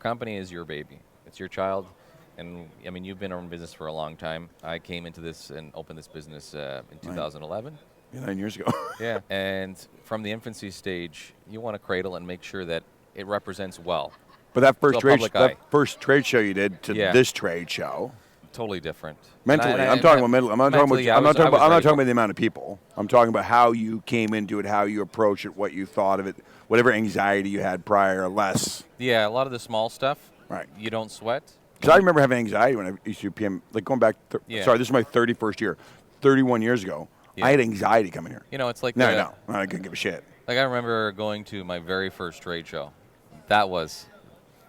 company is your baby. It's your child. And, I mean, you've been in business for a long time. I came into this and opened this business in 2011. 9 years ago. Yeah. And from the infancy stage, you want to cradle and make sure that it represents well. But that first trade show you did to this trade show, totally different. Mentally, I'm talking about mentally. I'm not talking about the amount of people. I'm talking about how you came into it, how you approached it, what you thought of it, whatever anxiety you had prior or less. Yeah, a lot of the small stuff. Right. You don't sweat. Because I remember having anxiety when I used to do PM, like going back. Sorry, this is my 31st year. 31 years ago, I had anxiety coming here. You know, it's like no, I couldn't give a shit. Like I remember going to my very first trade show. That was,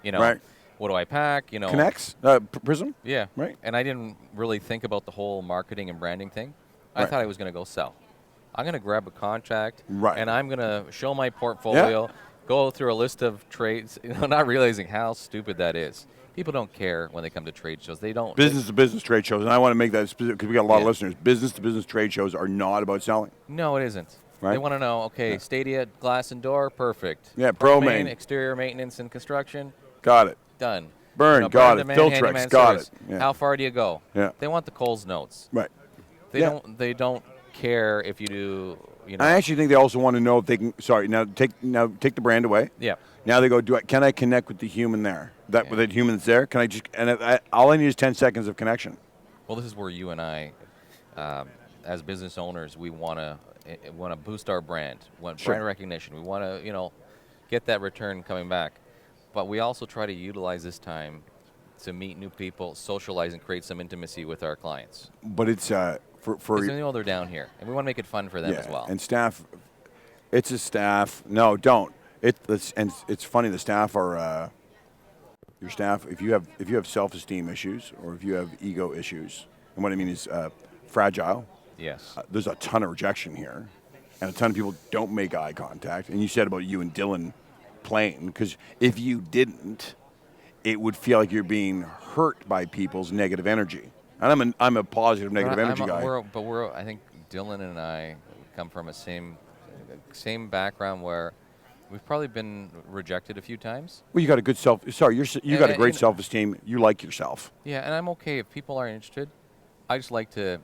right. What do I pack? Connects? Prism? Yeah. Right. And I didn't really think about the whole marketing and branding thing. I thought I was going to go sell. I'm going to grab a contact, and I'm going to show my portfolio, go through a list of trades, not realizing how stupid that is. People don't care when they come to trade shows. They don't. Business-to-business trade shows, and I want to make that specific because we got a lot of listeners. Business-to-business trade shows are not about selling. No, it isn't. Right? They want to know, Stadia, glass and door, perfect. Yeah, Promain. Exterior maintenance and construction. Got it. Done. Got it. Filtrex, got it. Yeah. How far do you go? Yeah. They want the Coles notes. Right. They don't care if you do. I actually think they also want to know if they can. Sorry, now take the brand away. Yeah. Now they go. Can I connect with the human there? With the human's there. Can I just? All I need is 10 seconds of connection. Well, this is where you and I, as business owners, we want to boost our brand. We want brand recognition. We want to get that return coming back. But we also try to utilize this time to meet new people, socialize, and create some intimacy with our clients. But it's for they're down here, and we want to make it fun for them as well. And staff, it's a staff. No, don't. It's funny. The staff are your staff. If you have self-esteem issues or if you have ego issues, and what I mean is fragile. Yes. There's a ton of rejection here, and a ton of people don't make eye contact. And you said about you and Dylan. Plain, because if you didn't, it would feel like you're being hurt by people's negative energy. And I'm a positive negative energy guy. I think Dylan and I come from a same background where we've probably been rejected a few times. Well, you got a good you got a great self-esteem. You like yourself. Yeah, and I'm okay if people are interested. I want to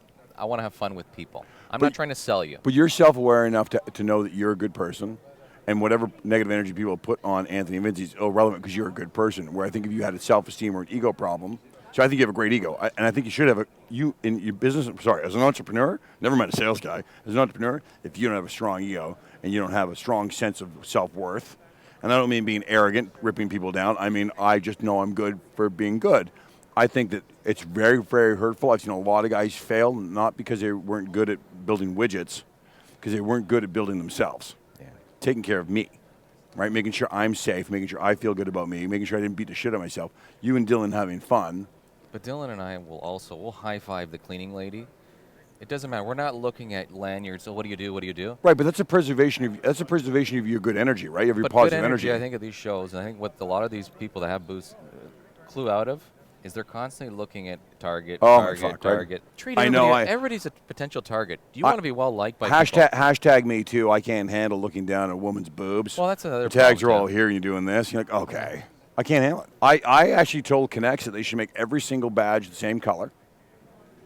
have fun with people. I'm not trying to sell you. But you're self-aware enough to know that you're a good person. And whatever negative energy people put on Anthony Vinzi is irrelevant because you're a good person. Where I think if you had a self-esteem or an ego problem, so I think you have a great ego, and I think you should have in your business. Sorry, as an entrepreneur, never mind a sales guy. As an entrepreneur, if you don't have a strong ego and you don't have a strong sense of self-worth, and I don't mean being arrogant, ripping people down. I mean I just know I'm good for being good. I think that it's very, very hurtful. I've seen a lot of guys fail not because they weren't good at building widgets, because they weren't good at building themselves. Taking care of me, right? Making sure I'm safe, making sure I feel good about me, making sure I didn't beat the shit out of myself. You and Dylan having fun. But Dylan and I we'll high-five the cleaning lady. It doesn't matter. We're not looking at lanyards. So what do you do? What do you do? Right, but that's a preservation of your good energy, right? Of your positive energy. I think at these shows, and I think what a lot of these people that have booths clue out of is they're constantly looking at target. Right? Treat everybody's a potential target. Do you want to be well liked by people? Hashtag me too. I can't handle looking down at a woman's boobs. Well, that's another. The tags are all here, and you're doing this. You're like, okay, I can't handle it. I actually told Connects that they should make every single badge the same color.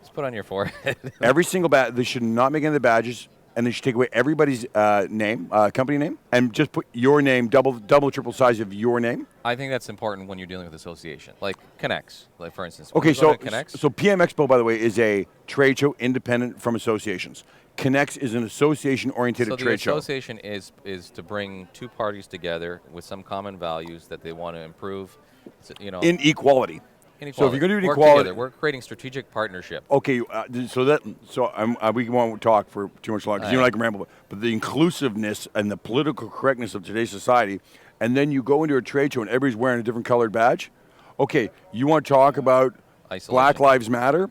Just put on your forehead. Every single badge. They should not make any of the badges. And they should take away everybody's name, company name, and just put your name, double, triple size of your name. I think that's important when you're dealing with association, like Connects, like for instance. Okay, so PM Expo, by the way, is a trade show independent from associations. Connects is an association-oriented trade show. So the association is to bring two parties together with some common values that they want to improve. In equality. So if you're going to do equality, we're creating strategic partnership. Okay, we won't talk for too much longer because you and I can ramble. But the inclusiveness and the political correctness of today's society, and then you go into a trade show and everybody's wearing a different colored badge. Okay, you want to talk about isolation. Black Lives Matter?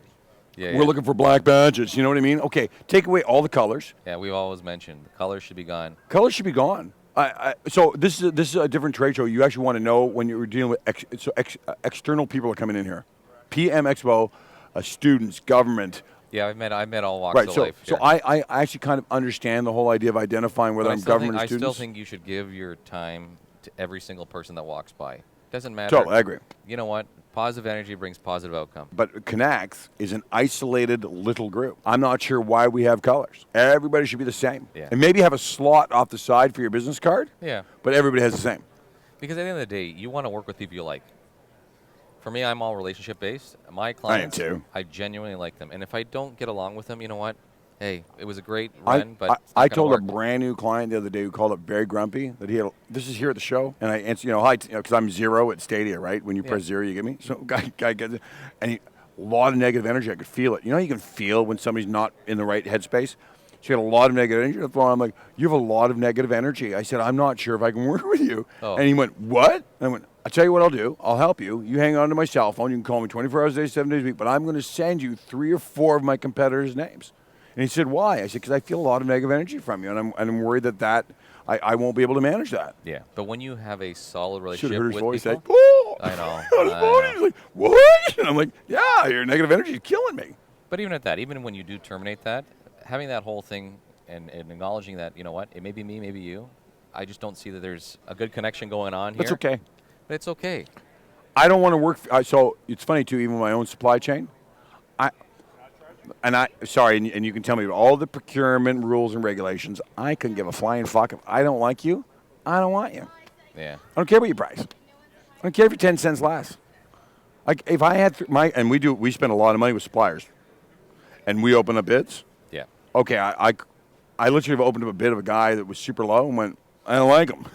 We're looking for black badges. You know what I mean? Okay, take away all the colors. Yeah, we've always mentioned the colors should be gone. Colors should be gone. So this is a different trade show. You actually want to know when you're dealing with external people are coming in here. PM Expo, students, government. Yeah, I've met all walks of life. So I actually kind of understand the whole idea of identifying whether I'm government or students. I still think you should give your time to every single person that walks by. Doesn't matter. Totally, I agree. You know what? Positive energy brings positive outcome. But Connects is an isolated little group. I'm not sure why we have colors. Everybody should be the same. Yeah. And maybe have a slot off the side for your business card. Yeah. But everybody has the same. Because at the end of the day, you want to work with people you like. For me, I'm all relationship based. My clients, I am too. I genuinely like them. And if I don't get along with them, you know what? Hey, it was a great run, but it's not I gonna told work. a brand new client the other day who called up very grumpy that he had. This is here at the show, and I answer, hi, because I'm zero at Stadia, right? When you press zero, you get me. So guy gets it, and a lot of negative energy. I could feel it. You know, you can feel when somebody's not in the right headspace. She had a lot of negative energy. On the phone. I'm like, you have a lot of negative energy. I said, I'm not sure if I can work with you. Oh. And he went, what? And I went, I'll tell you what I'll do. I'll help you. You hang on to my cell phone. You can call me 24 hours a day, 7 days a week. But I'm going to send you 3 or 4 of my competitors' names. And he said, why? I said, because I feel a lot of negative energy from you, and I'm worried that I won't be able to manage that. Yeah, but when you have a solid Should relationship have heard his with voice people, say, oh! I know. On his I phone, know. he's like, what? And I'm like, yeah, your negative energy is killing me. But even at that, even when you do terminate that, having that whole thing and acknowledging that, you know what, it may be me, maybe you. I just don't see that there's a good connection going on here. That's okay. But it's okay. I don't want to work. So it's funny too. Even with my own supply chain, sorry, and you can tell me all the procurement rules and regulations. I couldn't give a flying fuck. If I don't like you, I don't want you. Yeah. I don't care what your price. I don't care if you're 10 cents less. Like if I had and we spend a lot of money with suppliers, and we open up bids. Yeah. Okay, I literally have opened up a bid of a guy that was super low and went, I don't like him.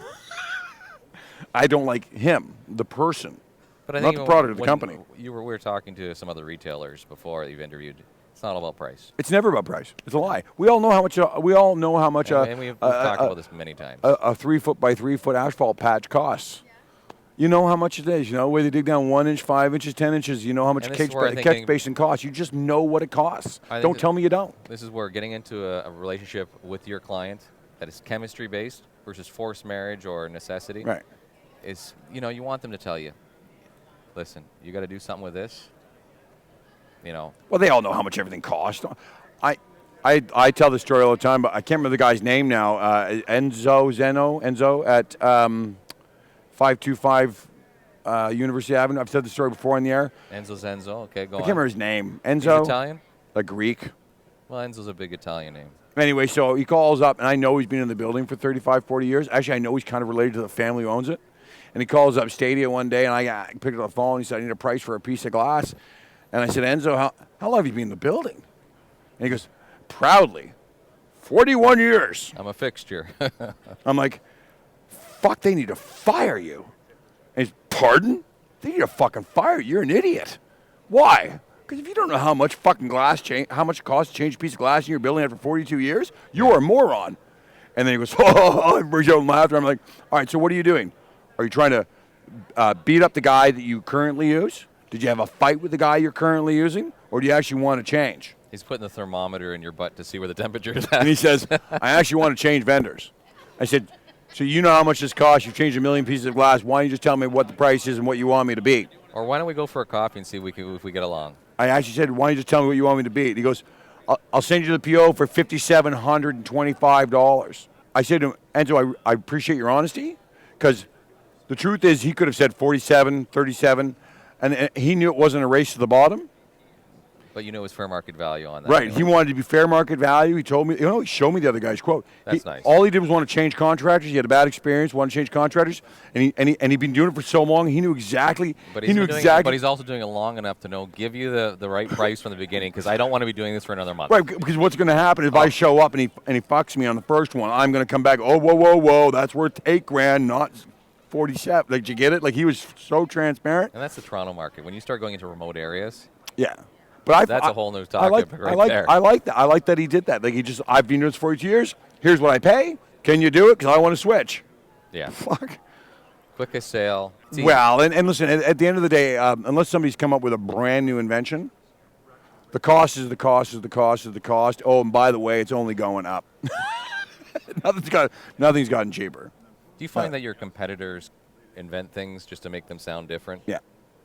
I don't like him, the person, But I not think the product of the when company. We were talking to some other retailers before that you've interviewed. It's not all about price. It's never about price. It's a lie. We all know how much. And we've talked about this many times. A 3 foot by 3 foot asphalt patch costs. You know how much it is. You know where they dig down 1 inch, 5 inches, 10 inches. You know how much And a this is where I think catch basin costs. You just know what it costs. Don't tell me you don't. This is where getting into a relationship with your client that is chemistry based versus forced marriage or necessity. Right. Is, you want them to tell you, listen, you got to do something with this. Well, they all know how much everything costs. I tell the story all the time, but I can't remember the guy's name now. Enzo at 525 University Avenue. I've said the story before on the air. Enzo, okay, go on. I can't remember his name. He's Enzo, Italian? like Greek. Well, Enzo's a big Italian name. Anyway, so he calls up, and I know he's been in the building for 35, 40 years. Actually, I know he's kind of related to the family who owns it. And he calls up Stadia one day, and I picked up the phone. He said, I need a price for a piece of glass. And I said, Enzo, how long have you been in the building? And he goes, proudly, 41 years. I'm a fixture. I'm like, fuck, they need to fire you. And he's, pardon? They need to fucking fire you. You're an idiot. Why? Because if you don't know how much fucking how much it costs to change a piece of glass in your building after 42 years, you're a moron. And then he goes, oh, brings out laughter. I'm like, all right, so what are you doing? Are you trying to beat up the guy that you currently use? Did you have a fight with the guy you're currently using? Or do you actually want to change? He's putting the thermometer in your butt to see where the temperature is at. And he says, I actually want to change vendors. I said, so you know how much this costs. You've changed 1 million pieces of glass. Why don't you just tell me what the price is and what you want me to beat? Or why don't we go for a coffee and see if we get along? I actually said, why don't you just tell me what you want me to beat? He goes, I'll send you the PO for $5,725. I said to him, Enzo, I appreciate your honesty, because the truth is he could have said 47, 37, and he knew it wasn't a race to the bottom. But it was fair market value on that. Right. Anyway. He wanted to be fair market value. He told me, he showed me the other guy's quote. That's nice. All he did was want to change contractors. He had a bad experience, wanted to change contractors, and he'd been doing it for so long, he knew exactly. But But he's also doing it long enough to give you the right price from the beginning, because I don't want to be doing this for another month. Right, because what's going to happen if I show up and he fucks me on the first one, I'm going to come back, whoa, that's worth $8,000, not 47. Like, did you get it? Like, he was so transparent. And that's the Toronto market. When you start going into remote areas. Yeah. But that's a whole new topic there. I like that. I like that he did that. Like, I've been doing this for 42 years. Here's what I pay. Can you do it? Because I want to switch. Yeah. Fuck. Quickest sale. Well, and listen, at the end of the day, unless somebody's come up with a brand new invention, the cost is the cost is the cost is the cost. Oh, and by the way, it's only going up. Nothing's gotten cheaper. Do you find that your competitors invent things just to make them sound different? Yeah.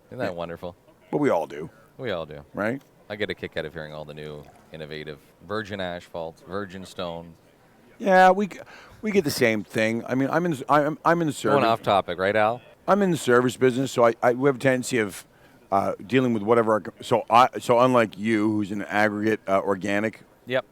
Isn't that wonderful? But we all do. We all do. Right? I get a kick out of hearing all the new, innovative virgin asphalt, virgin stone. Yeah, we get the same thing. I mean, I'm in the service. Going off topic, right, Al? I'm in the service business, so we have a tendency of dealing with whatever. So unlike you, who's in aggregate organic, Yep.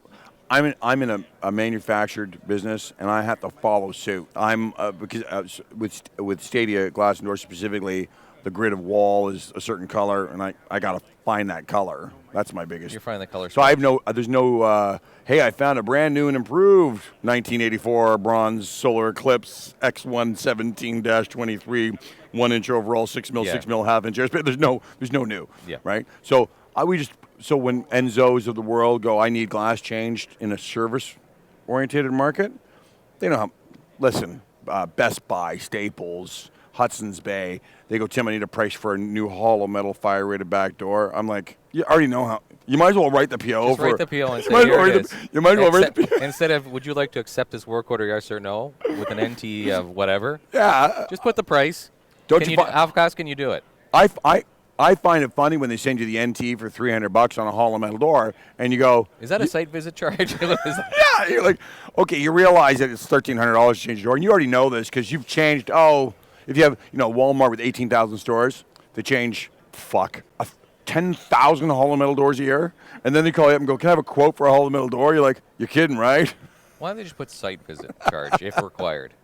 I'm in a manufactured business, and I have to follow suit. I'm because with Stadia glass and door specifically, the grid of wall is a certain color, and I got to find that color. That's my biggest. You're finding the color. So I have there's no. Hey, I found a brand new and improved 1984 bronze solar eclipse X117-23, 1-inch overall, 6 mil, 6 mil, half-inch airspace. There's no new. Yeah. Right. So So when Enzos of the world go, I need glass changed in a service-oriented market, they know how. Listen, Best Buy, Staples, Hudson's Bay, they go, Tim, I need a price for a new hollow metal fire-rated back door. I'm like, you already know how. You might as well write the PO. Just write the PO and say, you here it is. You might as well write the PO. Instead of, would you like to accept this work order, yes or no, with an NT of whatever? Yeah. Just put the price. How fast can you do it? I find it funny when they send you the NT for $300 on a hollow metal door, and you go, is that a site visit charge? Yeah, you're like, okay, you realize that it's $1,300 to change the door, and you already know this because you've changed. If you have Walmart with 18,000 stores, they change 10,000 hollow metal doors a year, and then they call you up and go, can I have a quote for a hollow metal door? You're like, you're kidding, right? Why don't they just put site visit charge if required?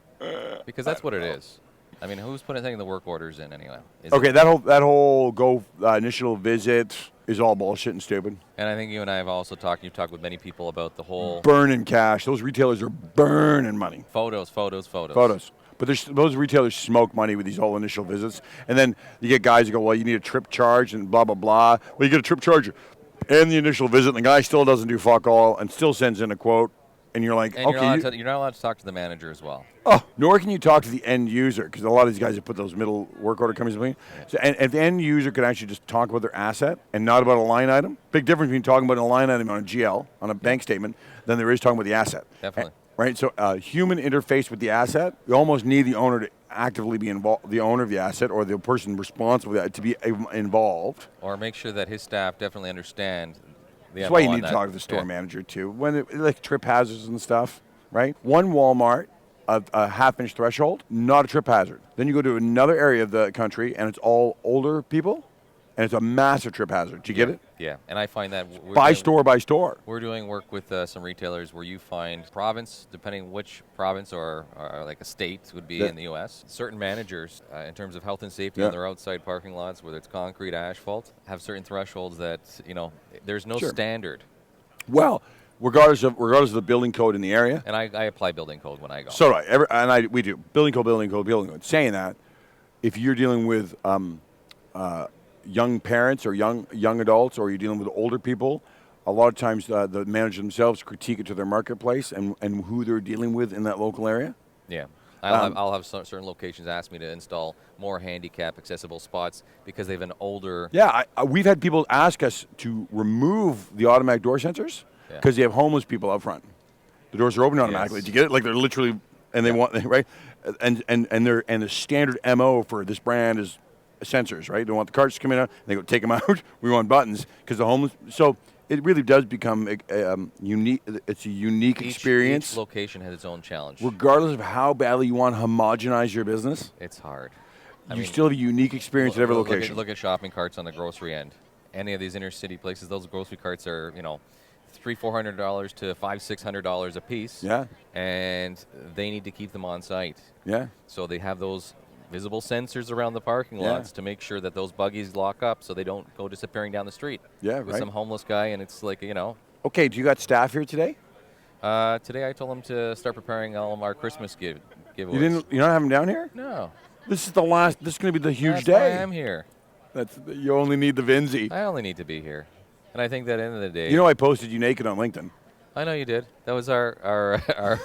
Because that's what it is. I mean, who's putting the work orders in anyway? That whole initial visit is all bullshit and stupid. And I think you and I have also talked. You've talked with many people about the whole burning cash. Those retailers are burning money. Photos. But those retailers smoke money with these whole initial visits, and then you get guys who go, well, you need a trip charge and blah blah blah. Well, you get a trip charge and the initial visit, and the guy still doesn't do fuck all and still sends in a quote. And you're like, and okay. You're not allowed to talk to the manager as well. Oh, nor can you talk to the end user, because a lot of these guys have put those middle work order companies in. Yeah. So, and if the end user could actually just talk about their asset and not about a line item, big difference between talking about a line item on a GL, on a bank statement, than there is talking about the asset. Definitely. Right? So human interface with the asset, you almost need the owner to actively be involved, the owner of the asset or the person responsible to be involved. Or make sure that his staff definitely understand. That's why you need to talk to the store manager, too, when like trip hazards and stuff. Right? One Walmart of a half-inch threshold, not a trip hazard. Then you go to another area of the country, and it's all older people, and it's a massive trip hazard. Do you get it? Yeah, and I find that by store. We're doing work with some retailers where you find province, depending which province or like a state would be in the U.S. Certain managers, in terms of health and safety on their outside parking lots, whether it's concrete, asphalt, have certain thresholds that there's no standard. Well. Regardless of the building code in the area, and I apply building code when I go. So do I. We do building code. Saying that, if you're dealing with young parents or young adults, or you're dealing with older people, a lot of times the manager themselves critique it to their marketplace and who they're dealing with in that local area. Yeah. I'll have certain locations ask me to install more handicap accessible spots because they have an older. Yeah, we've had people ask us to remove the automatic door sensors. Because they have homeless people out front. The doors are open automatically. Yes. Do you get it? Like they're literally, and they want, right? And the standard MO for this brand is sensors, right? They want the carts to come in, they go take them out. We want buttons because the homeless. So it really does become unique. It's a unique experience. Each location has its own challenge. Regardless of how badly you want to homogenize your business, it's hard. You still have a unique experience at every location. Look at shopping carts on the grocery end. Any of these inner city places, those grocery carts are $300-$400 to $500-$600 a piece. Yeah. And they need to keep them on site. Yeah. So they have those visible sensors around the parking lots to make sure that those buggies lock up so they don't go disappearing down the street. Yeah, with some homeless guy, and it's like, Okay, do you got staff here today? Today I told them to start preparing all of our Christmas giveaways. You don't have them down here? No. This is going to be the huge day. That's why I'm here. You only need the Vinzi. I only need to be here. And I think that at the end of the day... I posted you naked on LinkedIn. I know you did. That was our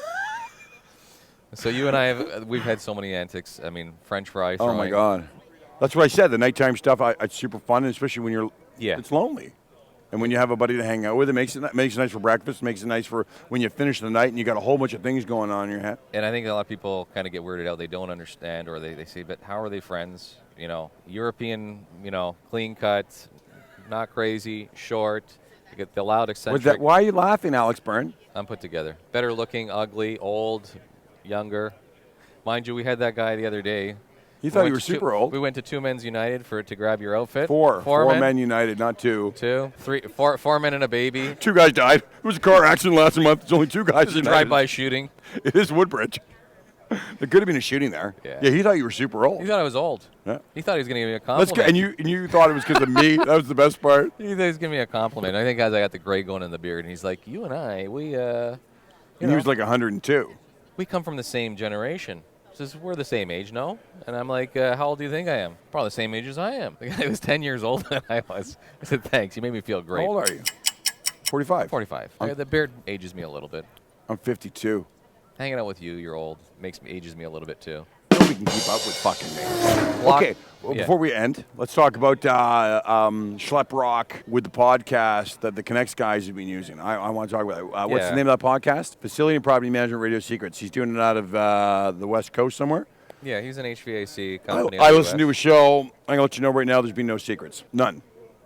So you and I, we've had so many antics. I mean, French fry throwing. Oh, my God. That's what I said. The nighttime stuff, it's super fun, especially when you're... Yeah. It's lonely. And when you have a buddy to hang out with, it makes it nice for breakfast. It makes it nice for when you finish the night and you got a whole bunch of things going on in your head. And I think a lot of people kind of get weirded out. They don't understand, or they say, but how are they friends? European, clean cut, not crazy, short. You get the loud, eccentric. Why are you laughing, Alex Byrne? I'm put together. Better looking, ugly, old, younger. Mind you, we had that guy the other day He thought you were super old. We went to Two Men's United to grab your outfit. Four men united, not two. Four men and a baby. 2 guys died. It was a car accident last month. It's only 2 guys. It was a drive-by shooting. It is Woodbridge. There could have been a shooting there. Yeah. He thought you were super old. He thought I was old. Yeah. He thought he was going to give me a compliment. And you thought it was because of me. That was the best part. He thought he was giving me a compliment. I think as I got the gray going in the beard, and he's like, "You and I, we, And he was like 102. We come from the same generation. He says, we're the same age, no?" And I'm like, "How old do you think I am?" "Probably the same age as I am." The guy was 10 years older than I was. I said, "Thanks. You made me feel great." How old are you? 45. 45. The beard ages me a little bit. I'm 52. Hanging out with you, you're old, ages me a little bit too. Nobody can keep up with fucking me. Okay, before we end, let's talk about Schlep Rock with the podcast that the Connects guys have been using. I want to talk about it. What's the name of that podcast? Facility and Property Management Radio Secrets. He's doing it out of the West Coast somewhere. Yeah, he's an HVAC company. I listened to a show. I'm going to let you know right now there's been no secrets. None.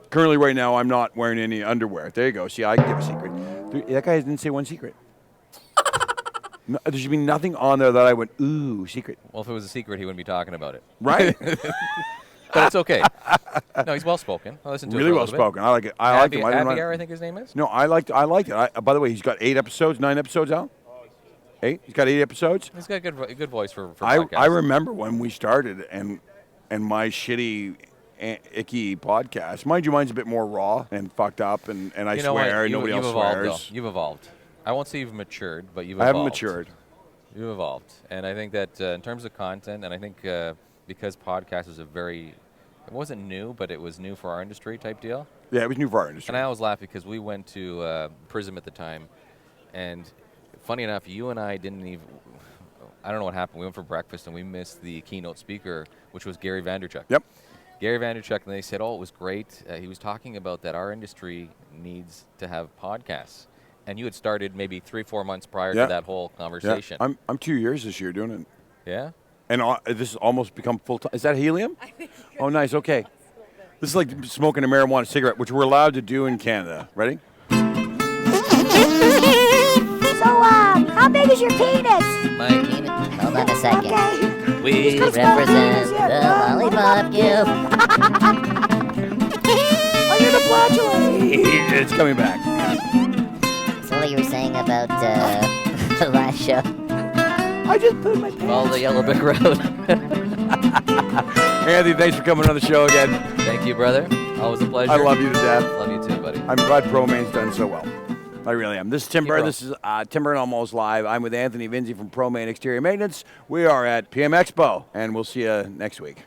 Currently right now I'm not wearing any underwear. There you go. See, I can give a secret. That guy didn't say one secret. No, there should be nothing on there that I went, ooh, secret. Well, if it was a secret, he wouldn't be talking about it. Right? But it's okay. No, he's well-spoken. I listened to really it well-spoken. I like it. I like him. Abigail, I think his name is? No, I liked it. By the way, he's got 9 episodes out. 8? He's got 8 episodes? He's got a good voice for podcasts. I remember when we started and my shitty, icky podcast. Mind you, mine's a bit more raw and fucked up, and I swear, nobody else swears. You've evolved. I won't say you've matured, but you've evolved. I haven't matured. You've evolved. And I think that in terms of content, and I think because podcast is it wasn't new, but it was new for our industry type deal. Yeah, it was new for our industry. And I always laugh because we went to Prism at the time, and funny enough, you and I didn't even, I don't know what happened. We went for breakfast, and we missed the keynote speaker, which was Gary Vaynerchuk. Yep. Gary Vaynerchuk, and they said, oh, it was great. He was talking about that our industry needs to have podcasts. And you had started maybe 3-4 months prior to that whole conversation. Yeah. I'm 2 years this year doing it. Yeah? And this has almost become full-time. Is that helium? I think oh, nice. Okay. This is like smoking a marijuana cigarette, which we're allowed to do in Canada. Ready? So, how big is your penis? My Hold on a second. Okay. We represent the Lollipop Cube. Oh, you're the flatulence. It's coming back. So what you were saying about the last show? I just put my pants. Follow the Yellow Brick Road. Anthony, thanks for coming on the show again. Thank you, brother. Always a pleasure. I love you to death. Love you too, buddy. I'm glad Promain's done so well. I really am. This is Tim Keep Byrne. rolling. This is Tim Byrne Almost Live. I'm with Anthony Vinzi from Promain Exterior Maintenance. We are at PM Expo, and we'll see you next week.